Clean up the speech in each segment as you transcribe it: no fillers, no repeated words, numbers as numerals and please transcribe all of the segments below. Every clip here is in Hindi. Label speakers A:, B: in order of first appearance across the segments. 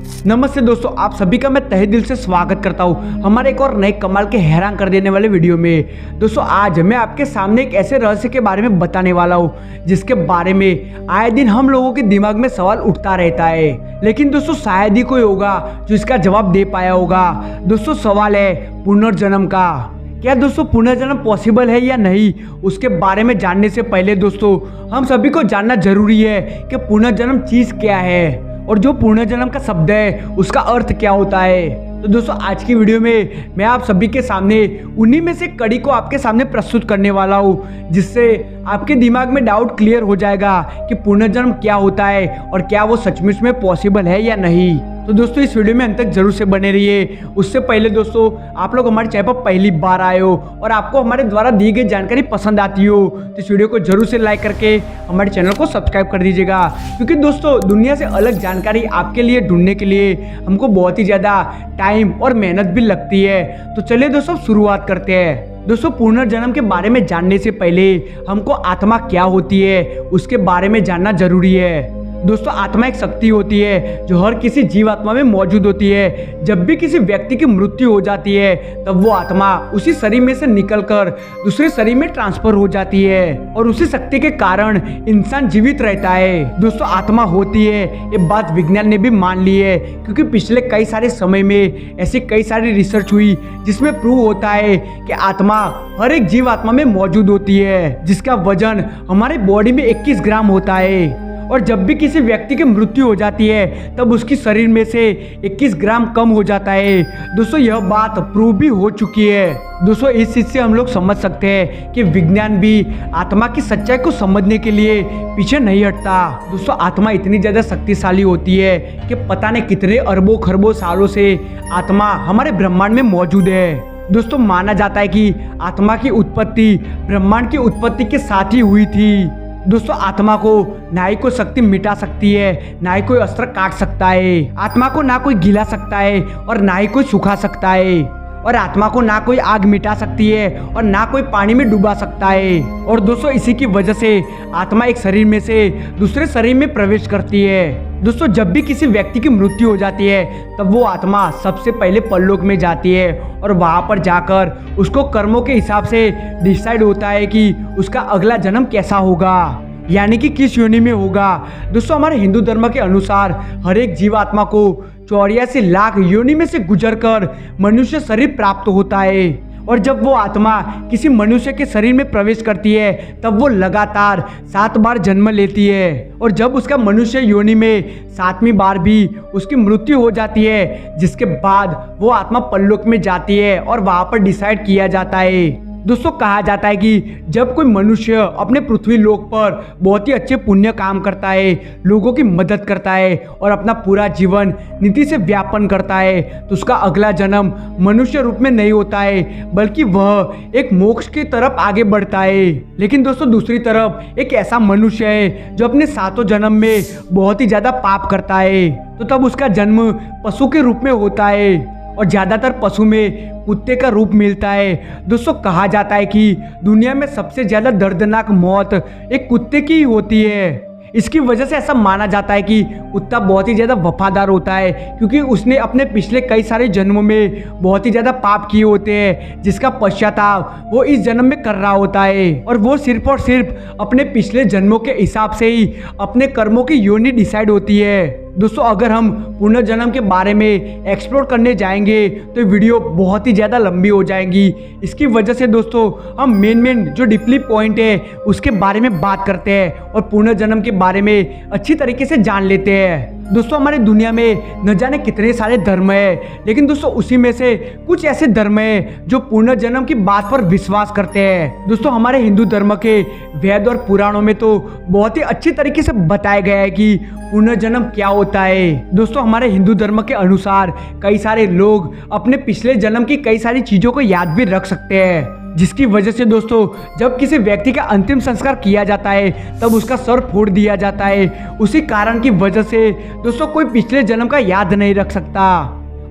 A: नमस्ते दोस्तों, आप सभी का मैं तहे दिल से स्वागत करता हूं हमारे एक और नए कमाल के हैरान कर देने वाले वीडियो में। दोस्तों आज मैं आपके सामने एक ऐसे रहस्य के बारे में बताने वाला हूं जिसके बारे में आए दिन हम लोगों के दिमाग में सवाल उठता रहता है, लेकिन दोस्तों शायद ही कोई होगा जो इसका जवाब दे पाया होगा। दोस्तों सवाल है पुनर्जन्म का। क्या दोस्तों पुनर्जन्म पॉसिबल है या नहीं, उसके बारे में जानने से पहले दोस्तों हम सभी को जानना जरूरी है कि पुनर्जन्म चीज क्या है और जो पुनर्जन्म का शब्द है उसका अर्थ क्या होता है। तो दोस्तों आज की वीडियो में मैं आप सभी के सामने उन्हीं में से कड़ी को आपके सामने प्रस्तुत करने वाला हूँ, जिससे आपके दिमाग में डाउट क्लियर हो जाएगा कि पुनर्जन्म क्या होता है और क्या वो सचमुच में पॉसिबल है या नहीं। तो दोस्तों इस वीडियो में अंत तक जरूर से बने रहिए। उससे पहले दोस्तों आप लोग हमारे चैनल पर पहली बार आए हो और आपको हमारे द्वारा दी गई जानकारी पसंद आती हो तो इस वीडियो को जरूर से लाइक करके हमारे चैनल को सब्सक्राइब कर दीजिएगा, क्योंकि दोस्तों दुनिया से अलग जानकारी आपके लिए ढूंढने के लिए हमको बहुत ही ज़्यादा टाइम और मेहनत भी लगती है। तो चलिए दोस्तों शुरुआत करते हैं। दोस्तों पुनर्जन्म के बारे में जानने से पहले हमको आत्मा क्या होती है उसके बारे में जानना जरूरी है। दोस्तों आत्मा एक शक्ति होती है जो हर किसी जीवात्मा में मौजूद होती है। जब भी किसी व्यक्ति की मृत्यु हो जाती है तब वो आत्मा उसी शरीर में से निकलकर दूसरे शरीर में ट्रांसफर हो जाती है और उसी शक्ति के कारण इंसान जीवित रहता है। दोस्तों आत्मा होती है ये बात विज्ञान ने भी मान ली है, क्योंकि पिछले कई सारे समय में ऐसी कई सारी रिसर्च हुई जिसमें प्रूव होता है कि आत्मा हर एक जीवात्मा में मौजूद होती है, जिसका वजन हमारे बॉडी में 21 ग्राम होता है। और जब भी किसी व्यक्ति की मृत्यु हो जाती है तब उसकी शरीर में से 21 ग्राम कम हो जाता है। दोस्तों यह बात प्रूव भी हो चुकी है। दोस्तों इस चीज से हम लोग समझ सकते हैं कि विज्ञान भी आत्मा की सच्चाई को समझने के लिए पीछे नहीं हटता। दोस्तों आत्मा इतनी ज्यादा शक्तिशाली होती है कि पता नहीं कितने अरबों खरबों सालों से आत्मा हमारे ब्रह्मांड में मौजूद है। दोस्तों माना जाता है कि आत्मा की उत्पत्ति ब्रह्मांड की उत्पत्ति के साथ ही हुई थी। दोस्तों आत्मा को ना ही कोई शक्ति मिटा सकती है, ना ही कोई अस्त्र काट सकता है। आत्मा को ना कोई गिला सकता है और ना ही कोई सुखा सकता है। और आत्मा को ना कोई आग मिटा सकती है और ना कोई पानी में डुबा सकता है। और दोस्तों इसी की वजह से आत्मा एक शरीर में से दूसरे शरीर में प्रवेश करती है। दोस्तों जब भी किसी व्यक्ति की मृत्यु हो जाती है तब वो आत्मा सबसे पहले परलोक में जाती है और वहां पर जाकर उसको कर्मों के हिसाब से डिसाइड होता है कि उसका अगला जन्म कैसा होगा, यानी कि किस योनि में होगा। दोस्तों हमारे हिंदू धर्म के अनुसार हर एक जीवात्मा को 84 लाख योनि में से गुजरकर मनुष्य शरीर प्राप्त होता है। और जब वो आत्मा किसी मनुष्य के शरीर में प्रवेश करती है तब वो लगातार 7 बार जन्म लेती है। और जब उसका मनुष्य योनि में 7वीं बार भी उसकी मृत्यु हो जाती है, जिसके बाद वो आत्मा परलोक में जाती है और वहां पर डिसाइड किया जाता है। दोस्तों कहा जाता है कि जब कोई मनुष्य अपने पृथ्वी लोक पर बहुत ही अच्छे पुण्य काम करता है, लोगों की मदद करता है और अपना पूरा जीवन नीति से व्यापन करता है, तो उसका अगला जन्म मनुष्य रूप में नहीं होता है, बल्कि वह एक मोक्ष की तरफ आगे बढ़ता है। लेकिन दोस्तों दूसरी तरफ एक ऐसा मनुष्य है जो अपने 7 जन्म में बहुत ही ज्यादा पाप करता है, तो तब उसका जन्म पशु के रूप में होता है और ज्यादातर पशु में कुत्ते का रूप मिलता है। दोस्तों कहा जाता है कि दुनिया में सबसे ज्यादा दर्दनाक मौत एक कुत्ते की ही होती है। इसकी वजह से ऐसा माना जाता है कि कुत्ता बहुत ही ज़्यादा वफादार होता है, क्योंकि उसने अपने पिछले कई सारे जन्मों में बहुत ही ज़्यादा पाप किए होते हैं, जिसका पश्चाताप वो इस जन्म में कर रहा होता है। और वो सिर्फ और सिर्फ अपने पिछले जन्मों के हिसाब से ही अपने कर्मों की योनि डिसाइड होती है। दोस्तों अगर हम पुनर्जन्म के बारे में एक्सप्लोर करने जाएंगे तो वीडियो बहुत ही ज़्यादा लंबी हो जाएंगी। इसकी वजह से दोस्तों हम मेन जो डीपली पॉइंट है उसके बारे में बात करते हैं और पुनर्जन्म के बारे में अच्छी तरीके से जान लेते हैं। दोस्तों हमारे दुनिया में न जाने कितने सारे धर्म है, लेकिन दोस्तों उसी में से कुछ ऐसे धर्म है जो पुनर्जन्म की बात पर विश्वास करते हैं। दोस्तों हमारे हिंदू धर्म के वेद और पुराणों में तो बहुत ही अच्छी तरीके से बताया गया है कि पुनर्जन्म क्या होता है। दोस्तों हमारे हिंदू धर्म के अनुसार कई सारे लोग अपने पिछले जन्म की कई सारी चीजों को याद भी रख सकते हैं, जिसकी वजह से दोस्तों जब किसी व्यक्ति का अंतिम संस्कार किया जाता है तब उसका सर फोड़ दिया जाता है। उसी कारण की वजह से दोस्तों कोई पिछले जन्म का याद नहीं रख सकता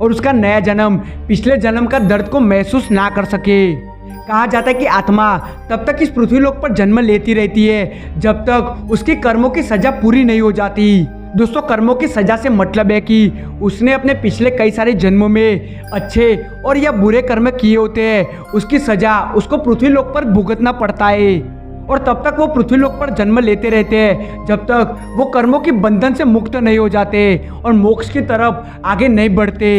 A: और उसका नया जन्म पिछले जन्म का दर्द को महसूस ना कर सके। कहा जाता है कि आत्मा तब तक इस पृथ्वी लोक पर जन्म लेती रहती है जब तक उसके कर्मों की सजा पूरी नहीं हो जाती। दोस्तों कर्मों की सजा से मतलब है कि उसने अपने पिछले कई सारे जन्मों में अच्छे और या बुरे कर्म किए होते हैं, उसकी सजा उसको पृथ्वी लोक पर भुगतना पड़ता है और तब तक वो पृथ्वी लोक पर जन्म लेते रहते हैं जब तक वो कर्मों के बंधन से मुक्त नहीं हो जाते और मोक्ष की तरफ आगे नहीं बढ़ते।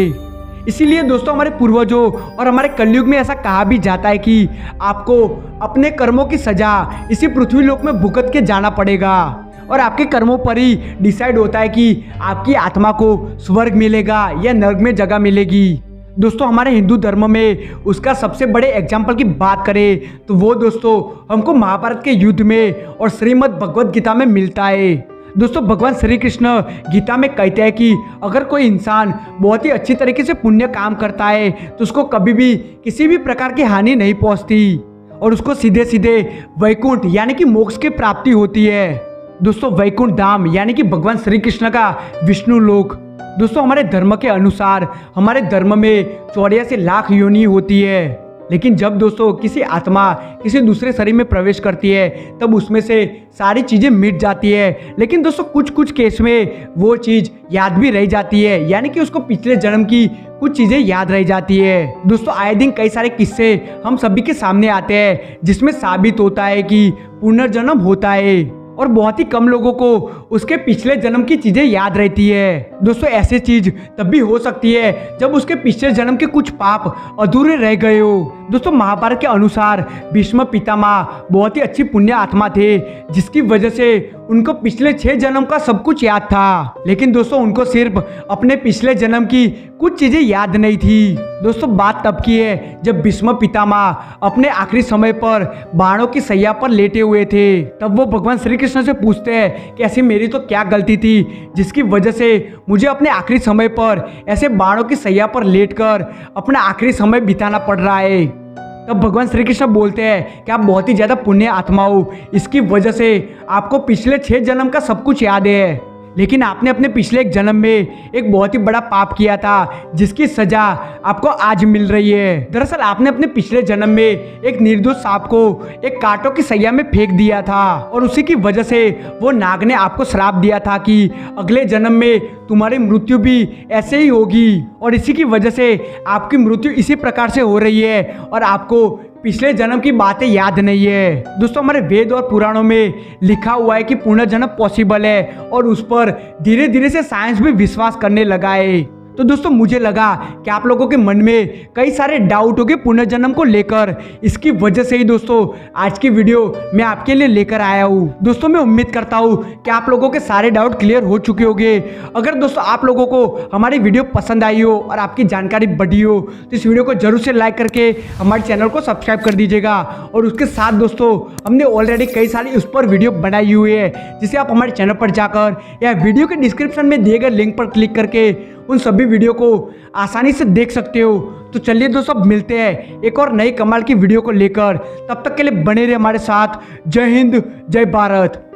A: इसीलिए दोस्तों हमारे पूर्वजों और हमारे कलयुग में ऐसा कहा भी जाता है कि आपको अपने कर्मों की सजा इसी पृथ्वी लोक में भुगत के जाना पड़ेगा और आपके कर्मों पर ही डिसाइड होता है कि आपकी आत्मा को स्वर्ग मिलेगा या नर्क में जगह मिलेगी। दोस्तों हमारे हिंदू धर्म में उसका सबसे बड़े एग्जाम्पल की बात करें तो वो दोस्तों हमको महाभारत के युद्ध में और श्रीमद् भगवद गीता में मिलता है। दोस्तों भगवान श्री कृष्ण गीता में कहते हैं कि अगर कोई इंसान बहुत ही अच्छी तरीके से पुण्य काम करता है तो उसको कभी भी किसी भी प्रकार की हानि नहीं पहुंचती और उसको सीधे सीधे वैकुंठ यानी कि मोक्ष की प्राप्ति होती है। दोस्तों वैकुंठ धाम यानी कि भगवान श्री कृष्ण का विष्णु लोक। दोस्तों हमारे धर्म के अनुसार हमारे धर्म में 84 लाख योनि होती है, लेकिन जब दोस्तों किसी आत्मा किसी दूसरे शरीर में प्रवेश करती है तब उसमें से सारी चीज़ें मिट जाती है, लेकिन दोस्तों कुछ कुछ केस में वो चीज़ याद भी रह जाती है, यानी कि उसको पिछले जन्म की कुछ चीज़ें याद रह जाती है। दोस्तों आए दिन कई सारे किस्से हम सभी के सामने आते हैं जिसमें साबित होता है कि पुनर्जन्म होता है और बहुत ही कम लोगों को उसके पिछले जन्म की चीजें याद रहती है। दोस्तों ऐसी चीज तब भी हो सकती है जब उसके पिछले जन्म के कुछ पाप अधूरे रह गए हो। दोस्तों महाभारत के अनुसार भीष्म पितामह बहुत ही अच्छी पुण्य आत्मा थे जिसकी वजह से उनको पिछले 6 जन्म का सब कुछ याद था, लेकिन दोस्तों उनको सिर्फ अपने पिछले जन्म की कुछ चीजें याद नहीं थी। दोस्तों बात तब की है जब भीष्म पितामह अपने आखिरी समय पर बाणों की सैया पर लेटे हुए थे। तब वो भगवान श्री कृष्ण से पूछते हैं कि ऐसी मेरी तो क्या गलती थी जिसकी वजह से मुझे अपने आखिरी समय पर ऐसे बाणों की सैया पर लेटकर अपना आखिरी समय बिताना पड़ रहा है। तब भगवान श्री कृष्ण बोलते हैं कि आप बहुत ही ज़्यादा पुण्य आत्मा हो, इसकी वजह से आपको पिछले 6 जन्म का सब कुछ याद है, लेकिन आपने अपने पिछले एक जन्म में एक बहुत ही बड़ा पाप किया था जिसकी सजा आपको आज मिल रही है। दरअसल आपने अपने पिछले जन्म में एक निर्दोष सांप को एक कांटों की सैया में फेंक दिया था और उसी की वजह से वो नाग ने आपको श्राप दिया था कि अगले जन्म में तुम्हारी मृत्यु भी ऐसे ही होगी और इसी की वजह से आपकी मृत्यु इसी प्रकार से हो रही है और आपको पिछले जन्म की बातें याद नहीं है। दोस्तों हमारे वेद और पुराणों में लिखा हुआ है कि पुनर्जन्म पॉसिबल है और उस पर धीरे धीरे से साइंस भी विश्वास करने लगा है। तो दोस्तों मुझे लगा कि आप लोगों के मन में कई सारे डाउट हो गए पुनर्जन्म को लेकर, इसकी वजह से ही दोस्तों आज की वीडियो मैं आपके लिए लेकर आया हूँ। दोस्तों मैं उम्मीद करता हूँ कि आप लोगों के सारे डाउट क्लियर हो चुके होंगे। अगर दोस्तों आप लोगों को हमारी वीडियो पसंद आई हो और आपकी जानकारी बढ़ी हो तो इस वीडियो को जरूर से लाइक करके हमारे चैनल को सब्सक्राइब कर दीजिएगा और उसके साथ दोस्तों हमने ऑलरेडी कई सारी उस पर वीडियो बनाई हुई है जिसे आप हमारे चैनल पर जाकर या वीडियो के डिस्क्रिप्शन में दिए गए लिंक पर क्लिक करके उन सभी वीडियो को आसानी से देख सकते हो। तो चलिए दोस्तों मिलते हैं एक और नई कमाल की वीडियो को लेकर, तब तक के लिए बने रहे हमारे साथ। जय हिंद जय भारत।